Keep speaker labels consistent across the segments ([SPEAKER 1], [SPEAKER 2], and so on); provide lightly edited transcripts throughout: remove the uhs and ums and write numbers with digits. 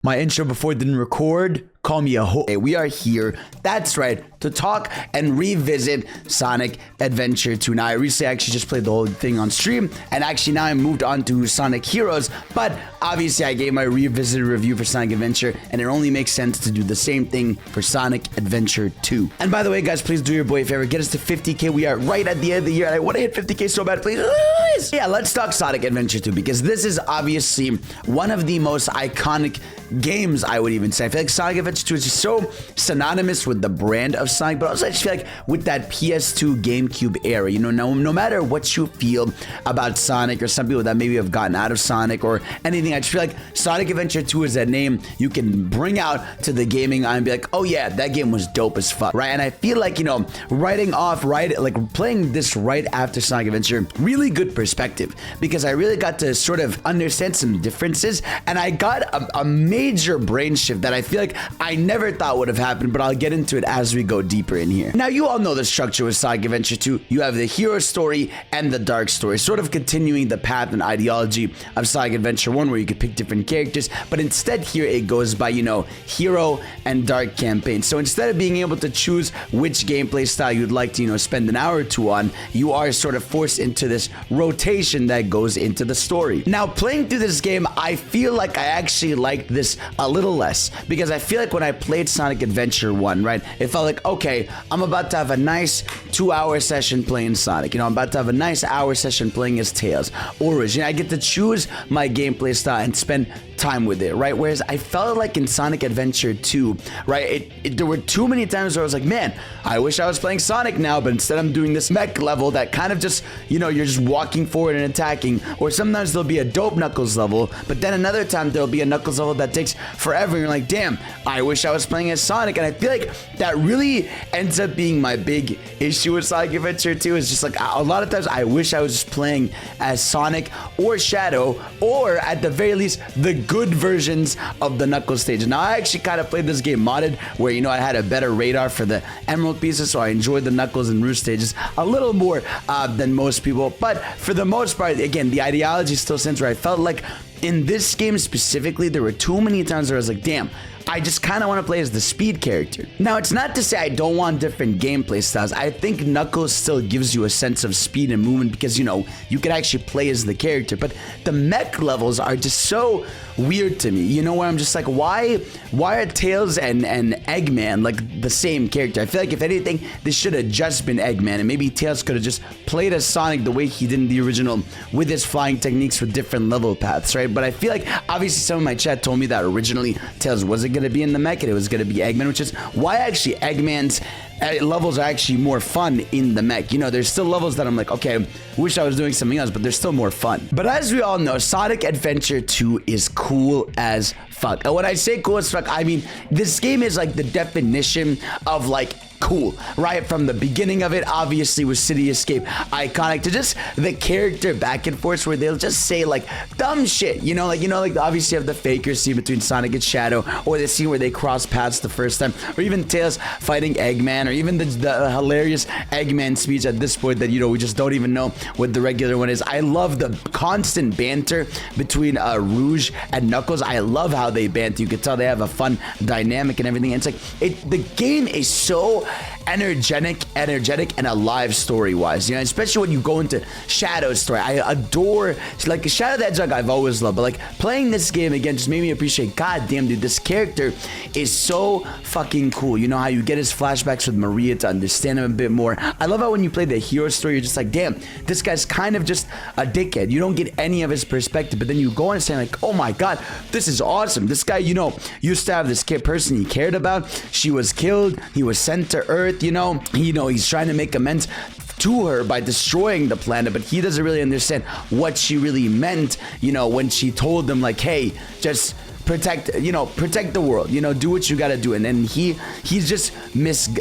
[SPEAKER 1] My intro before didn't record. Call me a ho. Hey, we are here, that's right, to talk and revisit Sonic Adventure 2. Now, I recently actually just played the whole thing on stream, and actually now I moved on to Sonic Heroes, but obviously I gave my revisited review for Sonic Adventure, and it only makes sense to do the same thing for Sonic Adventure 2. And by the way, guys, please do your boy a favor, get us to 50k. We are right at the end of the year, and I want to hit 50k so bad, please. Yeah, let's talk Sonic Adventure 2, because this is obviously one of the most iconic games, I would even say. I feel like Sonic Adventure 2 is just so synonymous with the brand of Sonic, but also I just feel like with that PS2 GameCube era, you know, no matter what you feel about Sonic, or some people that maybe have gotten out of Sonic or anything, I just feel like Sonic Adventure 2 is that name you can bring out to the gaming eye and be like, oh yeah, that game was dope as fuck, right? And I feel like, you know, like playing this right after Sonic Adventure, really good perspective, because I really got to sort of understand some differences, and I got a major brain shift that I feel like I never thought would have happened, but I'll get into it as we go deeper in here. Now, you all know the structure with Sonic Adventure 2. You have the hero story and the dark story, sort of continuing the path and ideology of Sonic Adventure 1, where you could pick different characters, but instead here it goes by, you know, hero and dark campaign. So instead of being able to choose which gameplay style you'd like to, you know, spend an hour or two on, you are sort of forced into this rotation that goes into the story. Now, playing through this game, I feel like I actually liked this a little less, because I feel like when I played Sonic Adventure 1, right, it felt like, okay, I'm about to have a nice 2-hour session playing Sonic. You know, I'm about to have a nice hour session playing as Tails or Rouge. You know, I get to choose my gameplay style and spend time with it, right? Whereas I felt like in Sonic Adventure 2, right, there were too many times where I was like, man, I wish I was playing Sonic now, but instead I'm doing this mech level that kind of just, you know, you're just walking forward and attacking. Or sometimes there'll be a dope Knuckles level, but then another time there'll be a Knuckles level that takes forever, and you're like, damn, I wish I was playing as Sonic. And I feel like that really ends up being my big issue with Sonic Adventure 2, is just like a lot of times I wish I was just playing as Sonic or Shadow, or at the very least the good versions of the Knuckles stages. Now, I actually kind of played this game modded, where, you know, I had a better radar for the Emerald pieces, so I enjoyed the Knuckles and Rouge stages a little more than most people. But for the most part, again, the ideology still stands, where I felt like in this game specifically, there were too many times where I was like, damn, I just kind of want to play as the speed character. Now, it's not to say I don't want different gameplay styles. I think Knuckles still gives you a sense of speed and movement, because, you know, you can actually play as the character. But the mech levels are just so weird to me, you know, where I'm just like, why are Tails and Eggman like the same character? I feel like if anything, this should have just been Eggman, and maybe Tails could have just played as Sonic the way he did in the original, with his flying techniques with different level paths, right? But I feel like obviously some of my chat told me that originally Tails wasn't going to be in the mech, and it was going to be Eggman, which is why actually Eggman's levels are actually more fun in the mech. You know, there's still levels that I'm like, okay, wish I was doing something else, but they're still more fun. But as we all know, Sonic Adventure 2 is cool as fuck. And when I say cool as fuck, I mean, this game is like the definition of like cool, right? From the beginning of it, obviously, with City Escape iconic, to just the character back and forth where they'll just say like dumb shit, you know, like obviously you have the faker scene between Sonic and Shadow, or the scene where they cross paths the first time, or even Tails fighting Eggman, or even the hilarious Eggman speech at this point that, you know, we just don't even know what the regular one is. I love the constant banter between Rouge and Knuckles. I love how they banter. You can tell they have a fun dynamic and everything. And it's like the game is so energetic and alive story-wise, you know, especially when you go into Shadow's story. I adore, like, Shadow the Hedgehog I've always loved, but like playing this game again just made me appreciate, god damn, dude, this character is so fucking cool. You know how you get his flashbacks with Maria to understand him a bit more. I love how when you play the hero story, you're just like, damn, this guy's kind of just a dickhead. You don't get any of his perspective, but then you go and say like, oh my god, this is awesome. This guy, you know, used to have this person he cared about. She was killed. He was sent to Earth, you know, he's trying to make amends to her by destroying the planet, but he doesn't really understand what she really meant, you know, when she told him like, hey, just protect the world, you know, do what you gotta do. And then he's just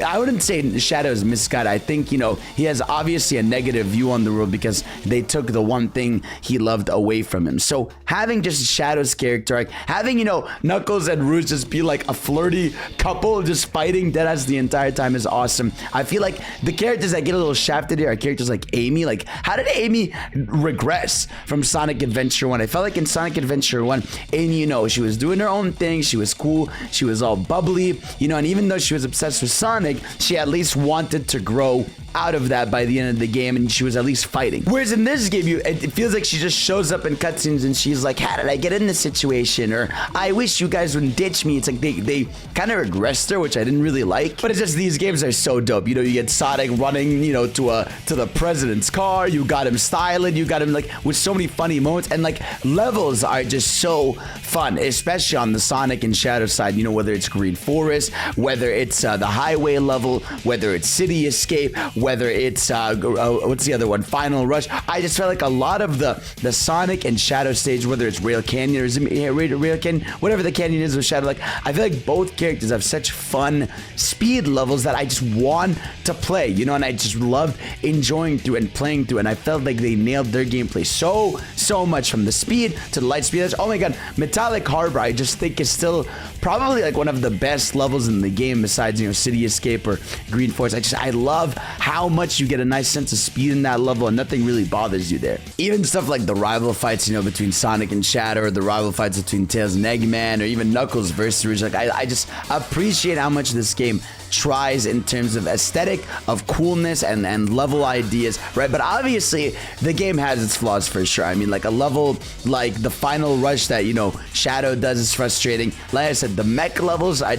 [SPEAKER 1] I wouldn't say Shadow is misguided. I think, you know, he has obviously a negative view on the world because they took the one thing he loved away from him. So having just Shadow's character, like having, you know, Knuckles and Rouge just be like a flirty couple just fighting deadass the entire time is awesome. I feel like the characters that get a little shafted here are characters like Amy. Like, how did Amy regress from Sonic Adventure 1? I felt like in Sonic Adventure 1, Amy, you know, she was doing her own thing. She was cool. She was all bubbly, you know, and even though she was obsessed with Sonic, she at least wanted to grow out of that by the end of the game, and she was at least fighting. Whereas in this game, it feels like she just shows up in cutscenes and she's like, how did I get in this situation? Or I wish you guys wouldn't ditch me. It's like they kind of regressed her, which I didn't really like. But it's just, these games are so dope. You know, you get Sonic running, you know, to the president's car. You got him styling. You got him like with so many funny moments, and like levels are just so fun, especially on the Sonic and Shadow side. You know, whether it's Green Forest, whether it's the highway level, whether it's City Escape, whether it's what's the other one, Final Rush. I just felt like a lot of the Sonic and Shadow stage, whether it's Rail Canyon or Rail Canyon, whatever the canyon is with Shadow, like I feel like both characters have such fun speed levels that I just want to play, you know, and I just loved enjoying through and playing through, and I felt like they nailed their gameplay so much, from the speed to the light speed. Oh my god, Metallic Harbor I just think is still probably like one of the best levels in the game besides, you know, City Escape or Green Forest. I love how much you get a nice sense of speed in that level and nothing really bothers you there. Even stuff like the rival fights, you know, between Sonic and Shadow, or the rival fights between Tails and Eggman, or even Knuckles versus Rouge. Like I just appreciate how much this game tries in terms of aesthetic, of coolness, and level ideas, right? But obviously the game has its flaws for sure. I mean, like a level like the Final Rush that, you know, Shadow does is frustrating. Like I said, the mech levels are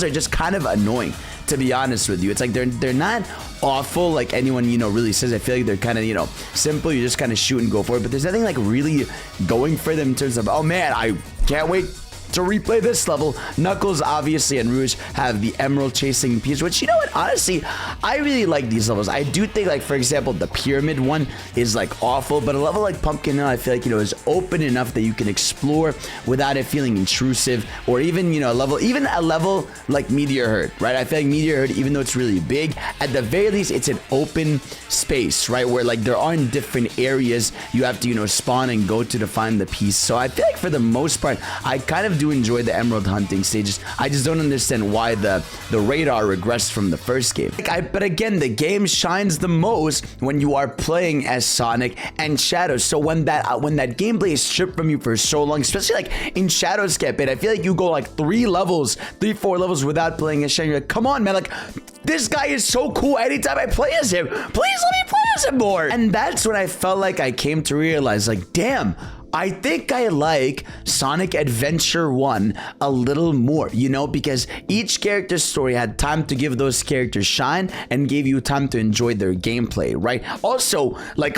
[SPEAKER 1] just kind of annoying, to be honest with you. It's like they're not awful like anyone, you know, really says. I feel like they're kind of, you know, simple. You just kind of shoot and go for it, but there's nothing like really going for them in terms of, oh man, I can't wait to replay this level. Knuckles obviously and Rouge have the emerald chasing piece, which, you know what, honestly I really like these levels. I do think, like, for example, the pyramid one is like awful, but a level like Pumpkin Hill I feel like, you know, is open enough that you can explore without it feeling intrusive. Or even, you know, even a level like Meteor Herd, right? I feel like Meteor Herd, even though it's really big, at the very least it's an open space, right, where like there aren't different areas you have to, you know, spawn and go to find the piece. So I feel like for the most part I kind of do enjoy the emerald hunting stages. I just don't understand why the radar regressed from the first game. But again, the game shines the most when you are playing as Sonic and Shadow. So when that gameplay is stripped from you for so long, especially like in Shadow's campaign, I feel like you go like 4 levels without playing as Shadow. You're like, come on, man, like this guy is so cool. Anytime I play as him, please let me play as him more. And that's when I felt like I came to realize, like, damn, I think I like Sonic Adventure 1 a little more, you know, because each character's story had time to give those characters shine and gave you time to enjoy their gameplay, right? Also, like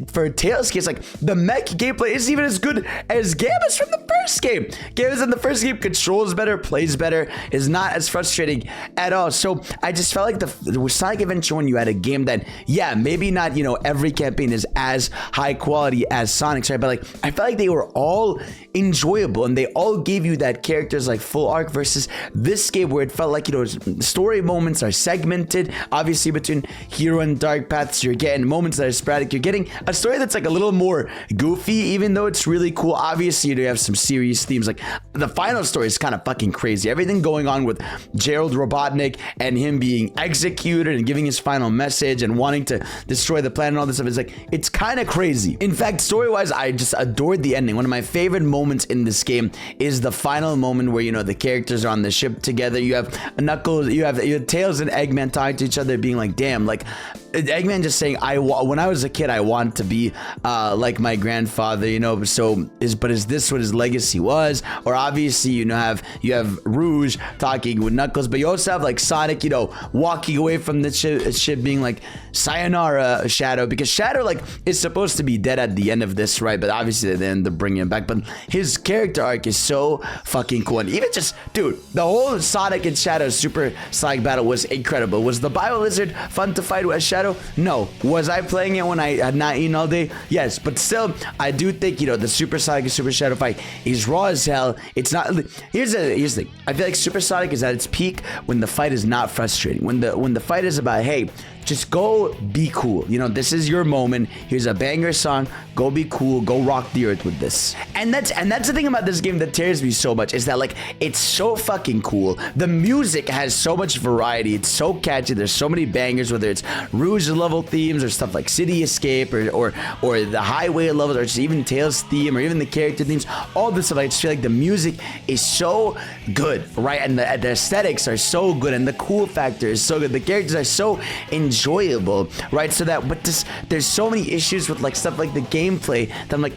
[SPEAKER 1] for Tails' case, like the mech gameplay isn't even as good as Gamma's from the first game. Gamma's in the first game controls better, plays better, is not as frustrating at all. So I just felt like with Sonic Adventure 1, you had a game that, yeah, maybe not, you know, every campaign is as high quality as Sonic's, right? But like, I felt like they were all enjoyable and they all gave you that character's like full arc, versus this game where it felt like, you know, story moments are segmented, obviously between hero and dark paths. You're getting moments that are sporadic. You're getting a story that's like a little more goofy, even though it's really cool. Obviously, you have some serious themes. Like the final story is kind of fucking crazy. Everything going on with Gerald Robotnik and him being executed and giving his final message and wanting to destroy the planet and all this stuff is like, it's kind of crazy. In fact, story-wise, I just adored the ending. One of my favorite moments in this game is the final moment where, you know, the characters are on the ship together. You have Knuckles, you have Tails and Eggman talking to each other, being like, damn, like Eggman just saying, when I was a kid, I wanted to be like my grandfather, you know. So is this what his legacy was? Or obviously, you know, you have Rouge talking with Knuckles, but you also have like Sonic, you know, walking away from the ship being like, sayonara, Shadow, because Shadow like is supposed to be dead at the end of this, right? But obviously they end up bringing him back. But his character arc is so fucking cool, and even just, dude, the whole Sonic and Shadow Super Sonic battle was incredible. Was the Bio Lizard fun to fight with Shadow? No. Was I playing it when I had not eaten all day? Yes. But still, I do think, you know, the Super Sonic and Super Shadow fight is raw as hell. It's not. Here's the thing. I feel like Super Sonic is at its peak when the fight is not frustrating. When the fight is about, hey, just go be cool. You know, this is your moment. Here's a banger song. Go be cool. Go rock the earth with this. And that's the thing about this game that tears me so much, is that like it's so fucking cool. The music has so much variety. It's so catchy. There's so many bangers, whether it's Rouge level themes or stuff like City Escape or the highway levels, or just even Tails theme, or even the character themes. All this stuff. I just feel like the music is so good, right? And the aesthetics are so good, and the cool factor is so good. The characters are so enjoyable, right? So that, but there's so many issues with like stuff like the gameplay that I'm like,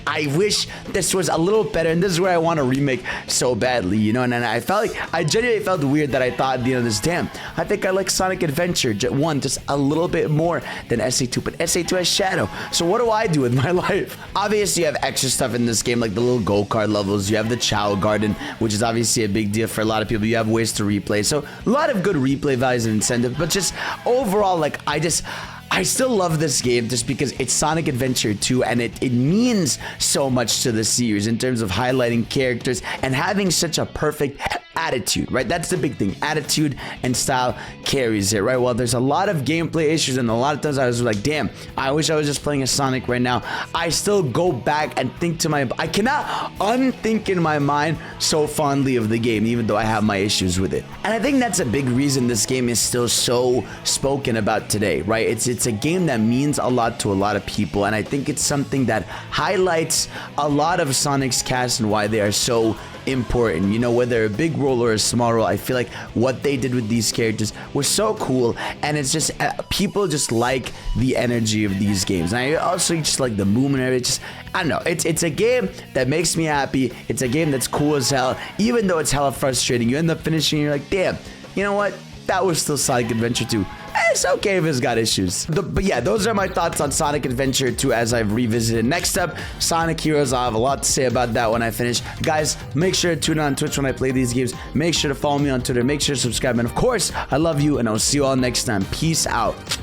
[SPEAKER 1] I wish this was a little better, and this is where I want a remake so badly, you know. And I felt like, I genuinely felt weird that I thought, you know, this, damn, I think I like Sonic Adventure 1 just a little bit more than SA2, but SA2 has Shadow. So what do I do with my life? Obviously, you have extra stuff in this game, like the little go-kart levels. You have the Chow Garden, which is obviously a big deal for a lot of people. You have ways to replay, so a lot of good replay values and incentive. But just overall, like I still love this game just because it's Sonic Adventure 2, and it means so much to the series in terms of highlighting characters and having such a perfect attitude, right? That's the big thing. Attitude and style carries it, right? Well, there's a lot of gameplay issues, and a lot of times I was like, damn, I wish I was just playing a Sonic right now. I still go back and think to I cannot unthink in my mind so fondly of the game, even though I have my issues with it. And I think that's a big reason this game is still so spoken about today, right? It's a game that means a lot to a lot of people, and I think it's something that highlights a lot of Sonic's cast and why they are so important. You know, whether a big role or a small role, I feel like what they did with these characters was so cool, and it's just people just like the energy of these games. And I also just like the movement of it. Just, I don't know, it's a game that makes me happy. It's a game that's cool as hell, even though it's hella frustrating. You end up finishing and you're like, damn, you know what, that was still Sonic Adventure 2. It's okay if it's got issues. But yeah, those are my thoughts on Sonic Adventure 2 as I've revisited. Next up, Sonic Heroes. I'll have a lot to say about that when I finish. Guys, make sure to tune in on Twitch when I play these games. Make sure to follow me on Twitter. Make sure to subscribe. And of course, I love you, and I'll see you all next time. Peace out.